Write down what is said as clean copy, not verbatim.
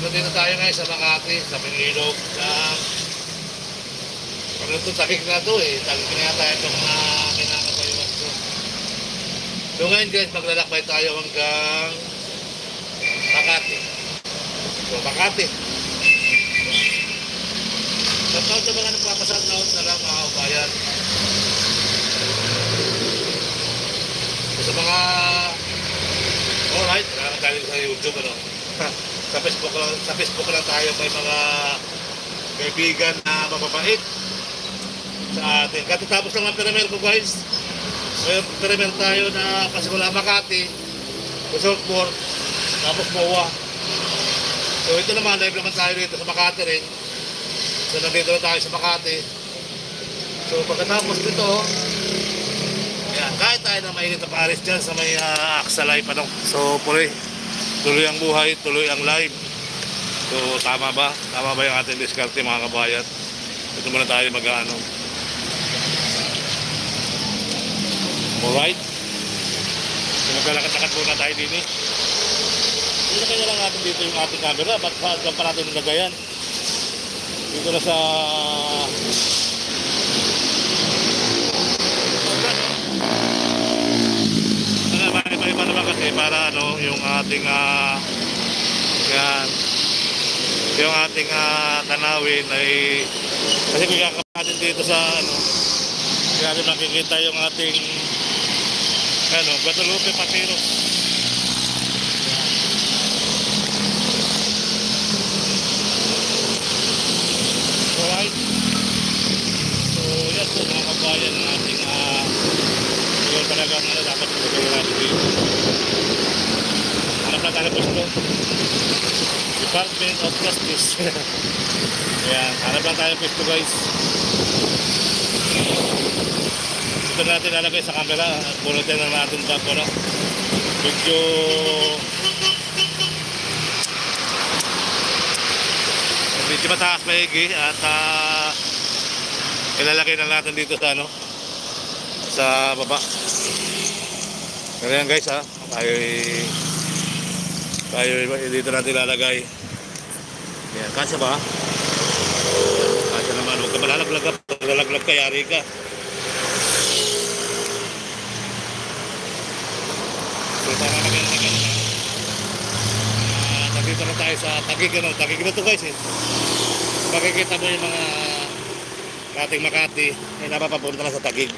Nandito tayo ngayon sa Makati, sa Pangilog, sa ano ito, takik na ito eh. Takik na yata itong kinakapayuan ito. So ngayon guys, maglalakbay tayo hanggang Makati. So Makati. Sa mga nagpapasat na lang mga kabayan. Sa mga alright, galing sa YouTube ano. Sa Facebook lang tayo may mga kaibigan na mababait sa atin. Katatapos lang ang Perimer ko guys. May Perimer tayo na Pasimula Makati, Resort Board, tapos MOA. So ito naman, live naman tayo dito sa Makati rin. So nandito na tayo sa Makati. So pagkatapos dito, yan, kahit tayo na mainit na Paris dyan sa may Aksalay pa no. So tuloy ang buhay, tuloy ang live. So tama ba? Tama ba yung ating diskarte mga kabayan? Ito muna tayo mag-ano. Alright. So maglalakad-lakad muna tayo din eh. Ilagay na lang natin dito yung ating camera. Ba't saan pa natin nilagayan? Dito na sa iba naman kasi para ano yung ating yan yung ating tanawin ay kasi kung kakap natin dito sa ano kaya natin makikita yung ating ano Guadalupe Patiros. Alright, so yes po mga kabayan ng ating yun talagang ano dapat magagawin natin dito. Hanap na tayo po ito. Department of Justice. Ayan, hanap lang tayo po ito guys. Ito natin lalagay sa camera. Bunutin lang natin bago na. Medyo mataas maigi at ilalagay na natin dito sa ano sa baba. Ganyan guys ha. Tayo dito natin lalagay. Yan, kasya ba? Kasya naman. Huwag ka malalaglag ka, yari ka. So tara na ganyan. Nandito na tayo sa Taguig ano. Taguig na ito guys eh. Makikita mo yung mga dating Makati ay napapapunta na sa Taguig.